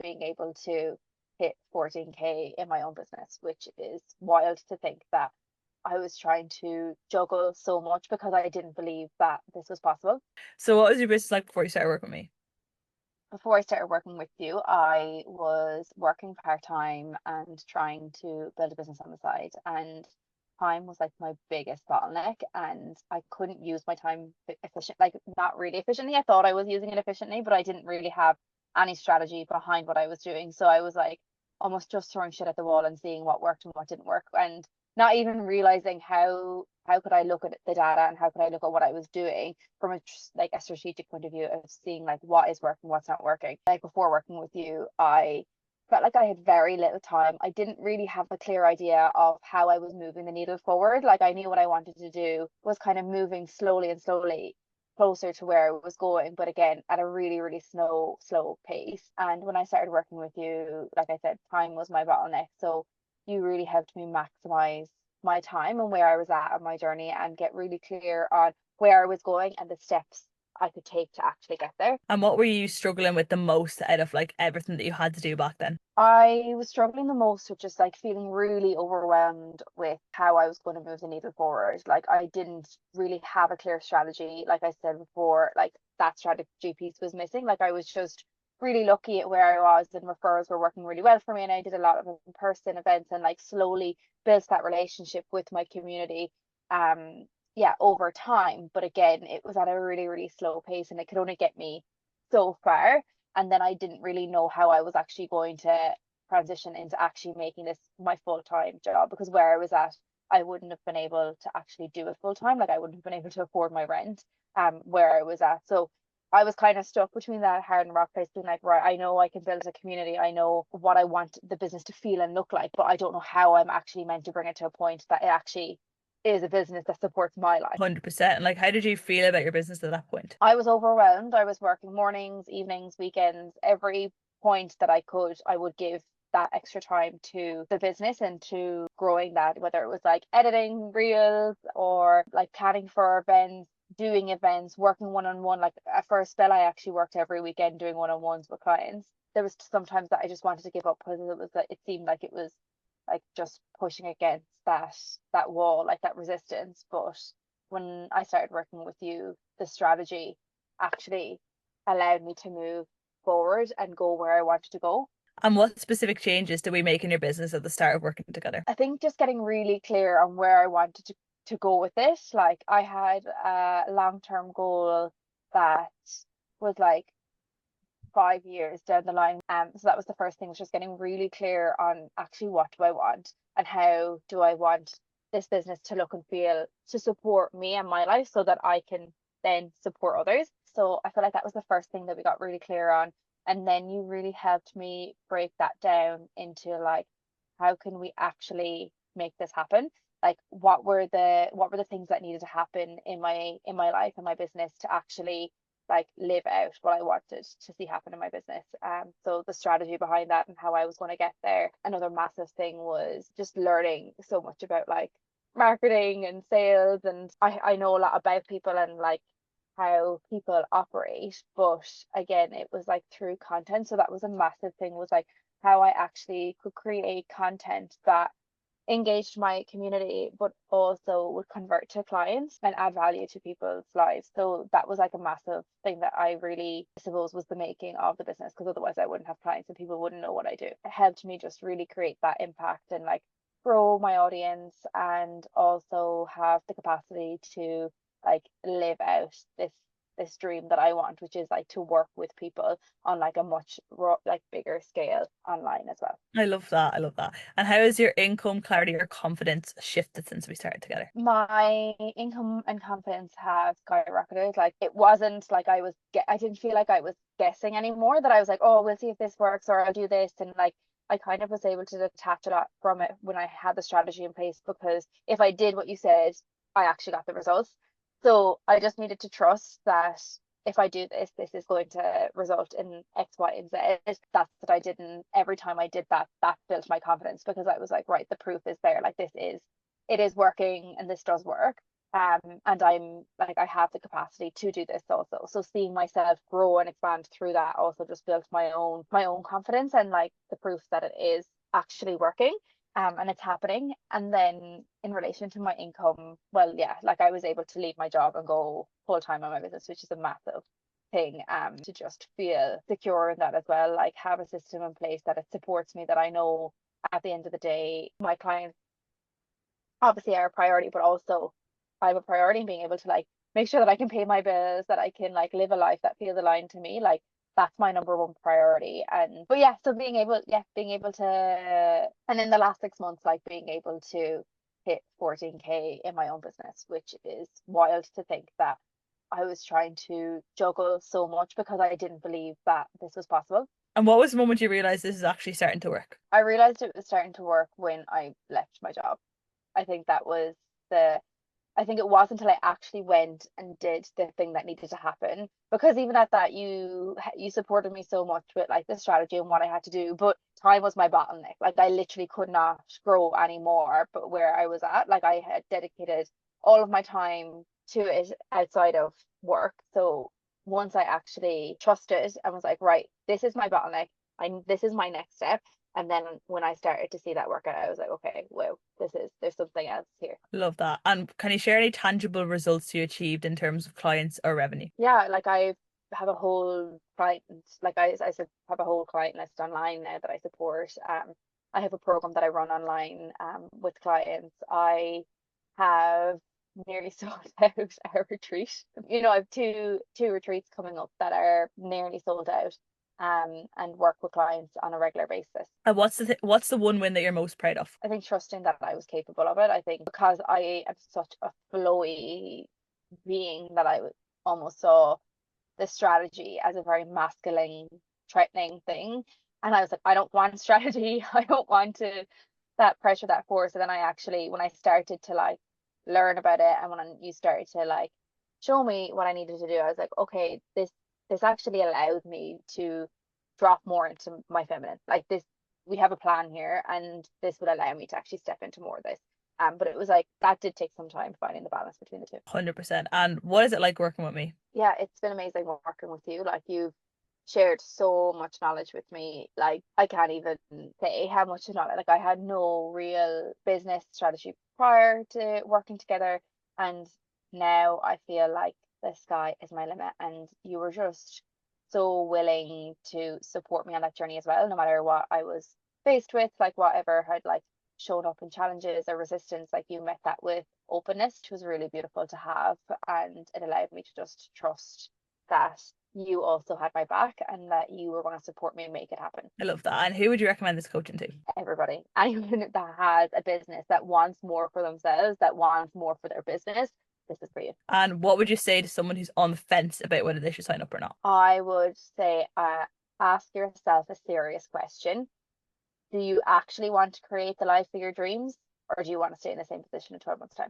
being able to hit 14K in my own business, which is wild to think that I was trying to juggle so much because I didn't believe that this was possible. So what was your business like before you started working with me? Before I started working with you, I was working part-time and trying to build a business on the side. And time was like my biggest bottleneck, and I couldn't use my time like not really efficiently. I thought I was using it efficiently, but I didn't really have any strategy behind what I was doing. So I was like almost just throwing shit at the wall and seeing what worked and what didn't work, and not even realizing how could I look at the data and how could I look at what I was doing from like a strategic point of view of seeing like what is working, what's not working. Like before working with you, I felt like I had very little time. I didn't really have a clear idea of how I was moving the needle forward. Like I knew what I wanted to do was kind of moving slowly and slowly closer to where I was going, but again at a really, really slow pace. And when I started working with you, like I said, time was my bottleneck. So you really helped me maximize my time and where I was at on my journey and get really clear on where I was going and the steps I could take to actually get there. And what were you struggling with the most out of like everything that you had to do back then? I was struggling the most with just like feeling really overwhelmed with how I was going to move the needle forward. Like I didn't really have a clear strategy. Like I said before, like that strategy piece was missing. Like I was just really lucky at where I was and referrals were working really well for me. And I did a lot of in-person events and like slowly built that relationship with my community. Yeah, over time. But again, it was at a really, really slow pace and it could only get me so far. And then I didn't really know how I was actually going to transition into actually making this my full-time job, because where I was at, I wouldn't have been able to actually do it full time. Like I wouldn't have been able to afford my rent where I was at. So I was kind of stuck between that hard and rock place, being like, right, I know I can build a community. I know what I want the business to feel and look like, but I don't know how I'm actually meant to bring it to a point that it actually is a business that supports my life. 100%. And like, how did you feel about your business at that point? I was overwhelmed. I was working mornings, evenings, weekends, every point that I could, I would give that extra time to the business and to growing that, whether it was like editing reels or like planning for events, doing events, working one on one. Like for a spell, I actually worked every weekend doing one on ones with clients. There was sometimes that I just wanted to give up because it was like it seemed like it was like just pushing against that wall, like that resistance. But when I started working with you, the strategy actually allowed me to move forward and go where I wanted to go. And what specific changes did we make in your business at the start of working together? I think just getting really clear on where I wanted to go with it. Like I had a long-term goal that was like 5 years down the line. So that was the first thing, was just getting really clear on actually what do I want and how do I want this business to look and feel to support me and my life so that I can then support others. So I feel like that was the first thing that we got really clear on. And then you really helped me break that down into like, how can we actually make this happen? Like what were the things that needed to happen in my life and my business to actually like live out what I wanted to see happen in my business. So the strategy behind that and how I was going to get there. Another massive thing was just learning so much about like marketing and sales, and I know a lot about people and like how people operate, but again it was like through content. So that was a massive thing, was like how I actually could create content that engaged my community, but also would convert to clients and add value to people's lives. So that was like a massive thing that I really, I suppose, was the making of the business, because otherwise I wouldn't have clients and people wouldn't know what I do. It helped me just really create that impact and like grow my audience and also have the capacity to like live out this dream that I want, which is like to work with people on like a much like bigger scale online as well. I love that. I love that. And how has your income, clarity, or confidence shifted since we started together? My income and confidence have skyrocketed. Like it wasn't like I didn't feel like I was guessing anymore, that I was like, oh, we'll see if this works or I'll do this. And like I kind of was able to detach a lot from it when I had the strategy in place, because if I did what you said, I actually got the results. So I just needed to trust that if I do this, this is going to result in X, Y, and Z. That's what I did. And every time I did that, that built my confidence, because I was like, right, the proof is there. Like it is working and this does work. And I'm like, I have the capacity to do this also. So seeing myself grow and expand through that also just built my own confidence and like the proof that it is actually working. And it's happening. And then in relation to my income, well, yeah, like I was able to leave my job and go full time on my business, which is a massive thing. To just feel secure in that as well, like have a system in place that it supports me, that I know at the end of the day, my clients obviously are a priority, but also I have a priority in being able to like make sure that I can pay my bills, that I can like live a life that feels aligned to me. Like that's my number one priority. And but yeah, so being able to, and in the last 6 months, like being able to hit 14K in my own business, which is wild to think that I was trying to juggle so much because I didn't believe that this was possible. And what was the moment you realized this is actually starting to work? I realized it was starting to work when I left my job. I think that was the I think it wasn't until I actually went and did the thing that needed to happen. Because even at that, you supported me so much with like the strategy and what I had to do, but time was my bottleneck. Like I literally could not grow anymore. But where I was at, like I had dedicated all of my time to it outside of work. So once I actually trusted and was like, right, this is my bottleneck. This is my next step. And then when I started to see that work out, I was like, okay, wow, there's something else here. Love that. And can you share any tangible results you achieved in terms of clients or revenue? Yeah, like I have a whole client, like I said, have a whole client list online now that I support. I have a program that I run online with clients. I have nearly sold out our retreat. I have two retreats coming up that are nearly sold out. And work with clients on a regular basis. And what's the one win that you're most proud of? I think trusting that I was capable of it. I think because I am such a flowy being that I almost saw the strategy as a very masculine, threatening thing. And I was like, I don't want strategy. I don't want to that pressure, that force. And then I actually, when I started to like learn about it, and when you started to like show me what I needed to do, I was like, okay, this actually allowed me to drop more into my feminine. Like this, we have a plan here, and this would allow me to actually step into more of this. But it was like that did take some time finding the balance between the two. 100%. And what is it like working with me? Yeah, it's been amazing working with you. Like you've shared so much knowledge with me. Like I can't even say how much knowledge. Like I had no real business strategy prior to working together, and now I feel like the sky is my limit. And you were just so willing to support me on that journey as well, no matter what I was faced with, like whatever had like shown up in challenges or resistance. Like you met that with openness, which was really beautiful to have, and it allowed me to just trust that you also had my back and that you were going to support me and make it happen. I love that. And who would you recommend this coaching to? Everybody, anyone that has a business that wants more for themselves, that wants more for their business, this is for you. And what would you say to someone who's on the fence about whether they should sign up or not? I would say ask yourself a serious question. Do you actually want to create the life of your dreams, or do you want to stay in the same position in 12 months' time?